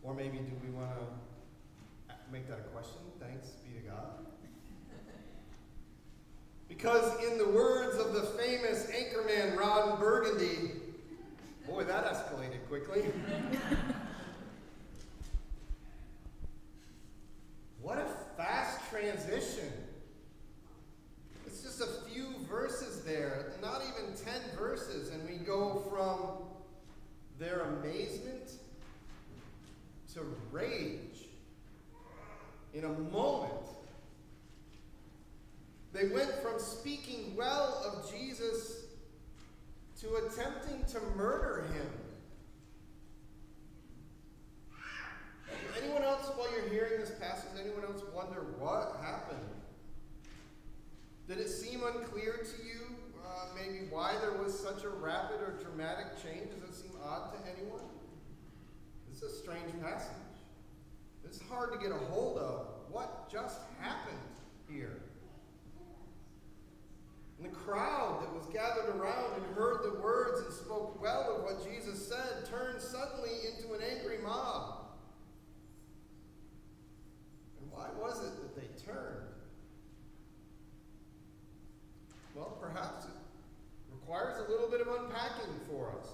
Or maybe do we want to make that a question? Thanks be to God. Because in the words of the famous anchorman Ron Burgundy, boy, that escalated quickly. What a fast transition. It's just a few verses there, not even 10 verses, and we go from their amazement to rage in a moment. They went from speaking well of Jesus to attempting to murder him. Anyone else, while you're hearing this passage, anyone else wonder what happened? Did it seem unclear to you maybe why there was such a rapid or dramatic change? Does it seem odd to anyone? This is a strange passage. It's hard to get a hold of. What just happened here? And the crowd that was gathered around and heard the words and spoke well of what Jesus said turned suddenly into an angry mob. And why was it that they turned? Well, perhaps it requires a little bit of unpacking for us.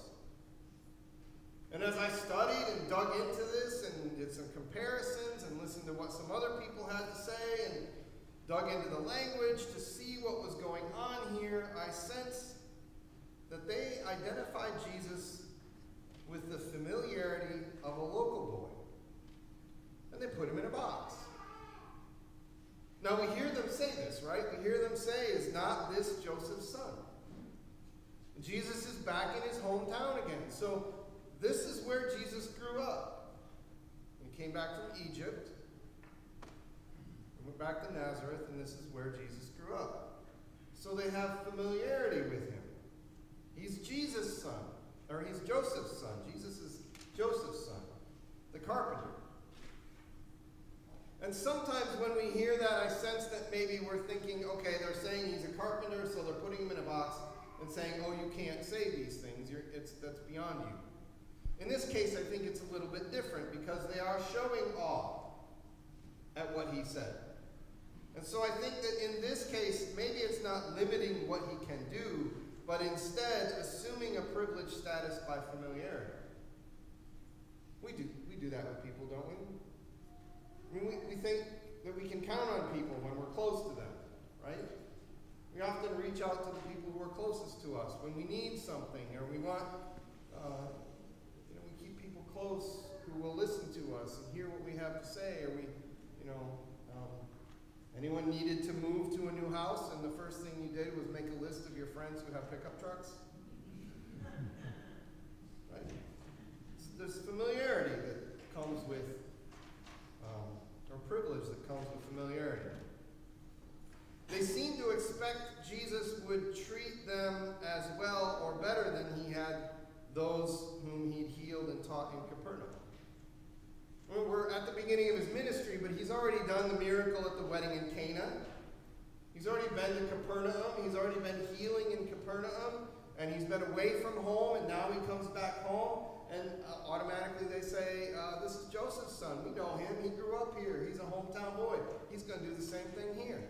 And as I studied and dug into this and did some comparisons and listened to what some other people had to say and dug into the language to see what was going on here, I sensed that they identified Jesus with the familiarity of a local boy. And they put him in a box. Now we hear them say this, right? We hear them say, "Is not this Joseph's son?" Jesus is back in his hometown again. So this is where Jesus grew up. He came back from Egypt, and went back to Nazareth, and this is where Jesus grew up. So they have familiarity with him. He's Jesus' son, or he's Joseph's son. Jesus is Joseph's son, the carpenter. And sometimes when we hear that, I sense that maybe we're thinking, okay, they're saying he's a carpenter, so they're putting him in a box and saying, oh, you can't say these things. That's beyond you. In this case, I think it's a little bit different because they are showing awe at what he said. And so I think that in this case, maybe it's not limiting what he can do, but instead assuming a privileged status by familiarity. We do that with people, don't we? I mean, we think that we can count on people when we're close to them, right? We often reach out to the people who are closest to us when we need something, or we want, we keep people close who will listen to us and hear what we have to say, or anyone needed to move to a new house, and the first thing you did was make a list of your friends who have pickup trucks? Right? There's familiarity that comes with or privilege that comes with familiarity. They seem to expect Jesus would treat them as well or better than he had those whom he'd healed and taught in Capernaum. Well, we're at the beginning of his ministry, but he's already done the miracle at the wedding in Cana. He's already been to Capernaum. He's already been healing in Capernaum. And he's been away from home, and now he comes back home. And automatically they say, this is Joseph's son. We know him. He grew up here. He's a hometown boy. He's going to do the same thing here.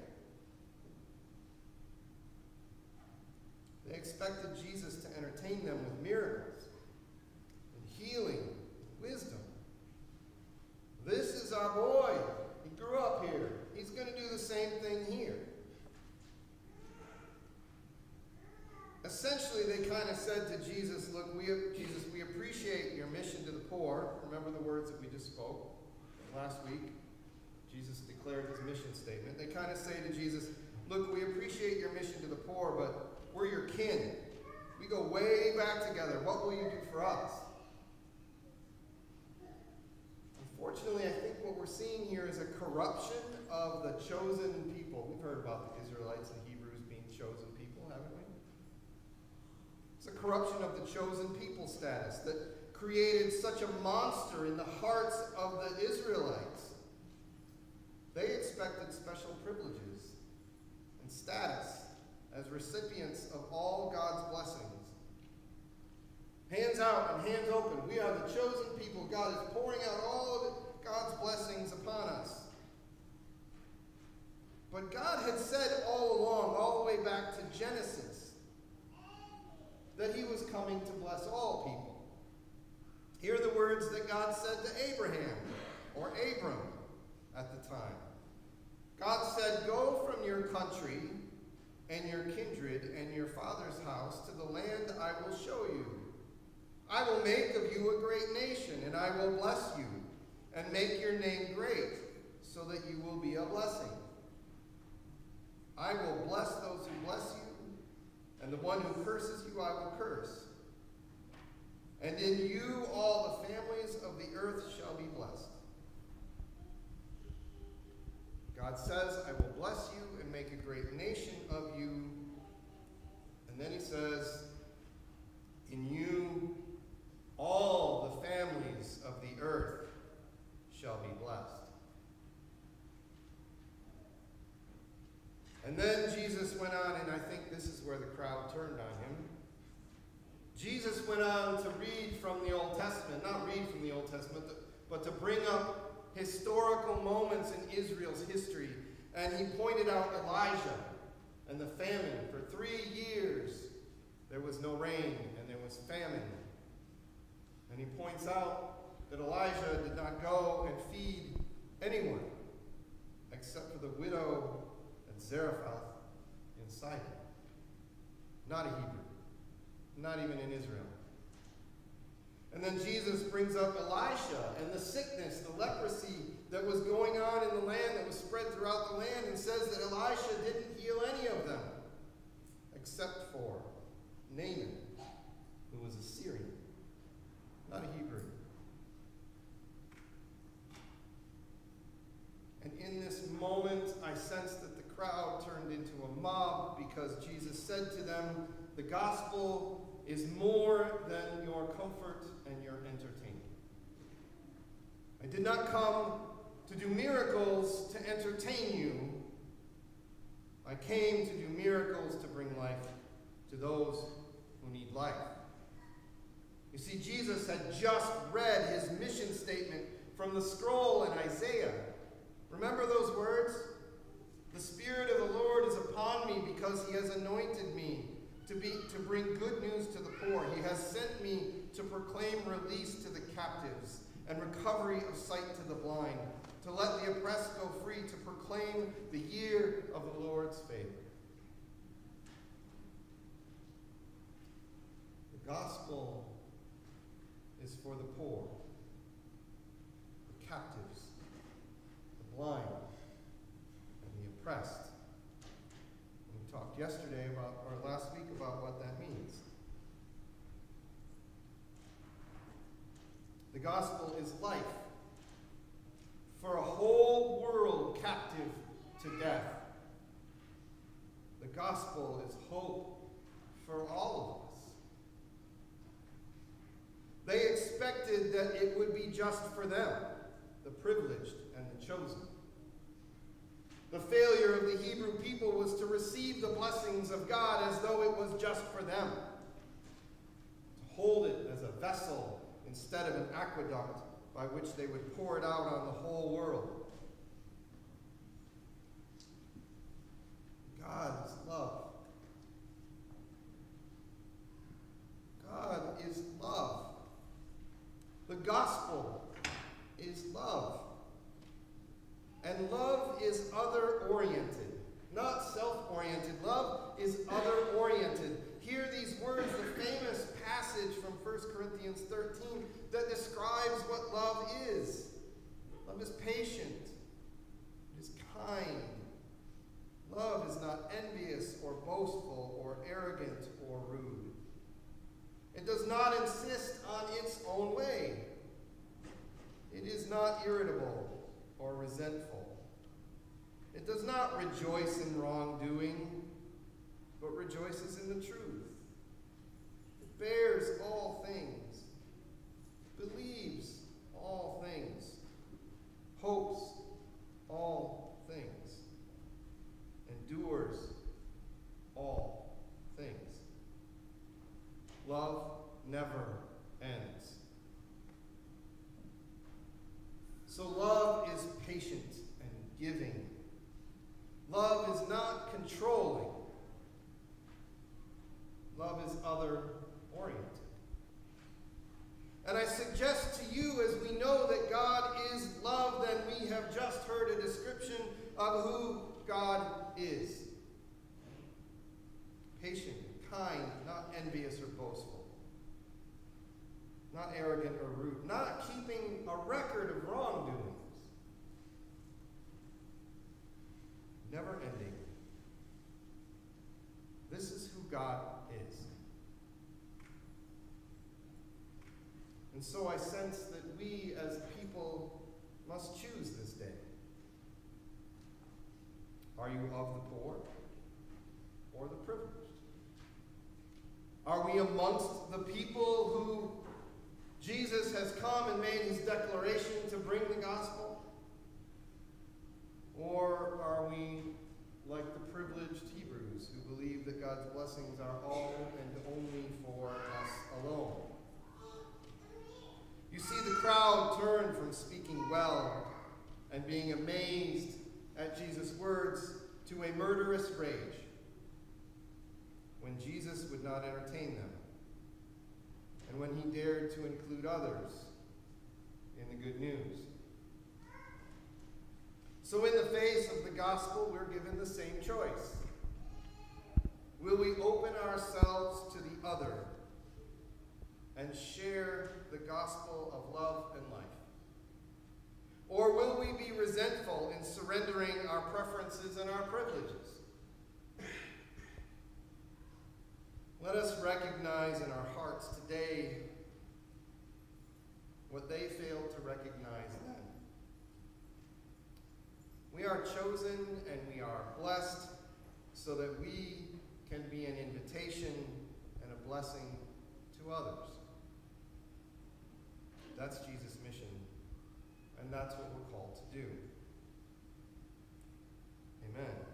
They expected Jesus to entertain them with miracles and healing, and wisdom. This is our boy. He grew up here. He's going to do the same thing here. Essentially, they kind of said to Jesus, look, Jesus, we appreciate your mission to the poor. Remember the words that we just spoke last week? Jesus declared his mission statement. They kind of say to Jesus, look, we appreciate your mission to the poor, but we're your kin. We go way back together. What will you do for us? Unfortunately, I think what we're seeing here is a corruption of the chosen people. We've heard about the Israelites and Hebrews being chosen people, haven't we? It's a corruption of the chosen people status that created such a monster in the hearts of the Israelites. They expected special privileges and status as recipients of all God's blessings. Hands out and hands open. We are the chosen people. God is pouring out all of But God had said all along, all the way back to Genesis, that he was coming to bless all people. Hear the words that God said to Abraham, or Abram at the time. God said, "Go from your country and your kindred and your father's house to the land I will show you. I will make of you a great nation, and I will bless you and make your name great, so that you will be a blessing. I will bless those who bless you, and the one who curses you I will curse. And in you all the families of the earth shall be blessed." God says, "I will bless you and make a great nation of you." And then he says, "In you all the families of the earth shall be blessed." And then Jesus went on, and I think this is where the crowd turned on him. Jesus went on to read from the Old Testament, not read from the Old Testament, but to bring up historical moments in Israel's history. And he pointed out Elijah and the famine. For 3 years, there was no rain and there was famine. And he points out that Elijah did not go and feed anyone except for the widow at Zarephath in Sidon. Not a Hebrew. Not even in Israel. And then Jesus brings up Elisha and the sickness, the leprosy that was going on in the land, that was spread throughout the land, and says that Elisha didn't heal any of them except for Naaman, who was a Syrian, not a Hebrew. And in this moment, I sensed that the crowd turned into a mob, because Jesus said to them, "The gospel is more than your comfort and your entertainment. I did not come to do miracles to entertain you. I came to do miracles to bring life to those who need life." You see, Jesus had just read his mission statement from the scroll in Isaiah. Remember those words? "The Spirit of the Lord is upon me, because he has anointed me to bring good news to the poor. He has sent me to proclaim release to the captives and recovery of sight to the blind, to let the oppressed go free, to proclaim the year of the Lord's favor." The gospel is for the poor, the captives, the blind, and the oppressed. We talked yesterday or last week about what that means. The gospel is life for a whole world captive to death. The gospel is hope for all of us. They expected that it would be just for them, the privileged and the chosen. The failure of the Hebrew people was to receive the blessings of God as though it was just for them, to hold it as a vessel instead of an aqueduct by which they would pour it out on the whole world. God is love. God is love. The gospel is love. And love is other-oriented, not self-oriented. Love is other-oriented. Hear these words, the famous passage from 1 Corinthians 13 that describes what love is. Love is patient. It is kind. Love is not envious or boastful or arrogant or rude. It does not insist on its own way. It is not irritable or resentful. It does not rejoice in wrongdoing, but rejoices in the truth. It bears all things, believes all things, hopes all things, endures all things. Love never ends. So love is patient and giving. Love is not controlling. Love is other-oriented. And I suggest to you, as we know that God is love, then we have just heard a description of who God is. Patient, kind, not envious or boastful. Not arrogant or rude. Not keeping a record of wrongdoings. Never ending. This is who God is. And so I sense that we as people must choose this day. Are you of the poor or the privileged? Are we amongst the people who Jesus has come and made his declaration to bring the gospel? Or are we like the privileged Hebrews who believe that God's blessings are all and only for us alone? You see the crowd turn from speaking well and being amazed at Jesus' words to a murderous rage when Jesus would not entertain them and when he dared to include others in the good news. So in the face of the gospel, we're given the same choice. Will we open ourselves to the other and share the gospel of love and life? Or will we be resentful in surrendering our preferences and our privileges? Let us recognize in our hearts today what they failed to recognize then. We are chosen and we are blessed so that we can be an invitation and a blessing to others. That's Jesus' mission, and that's what we're called to do. Amen.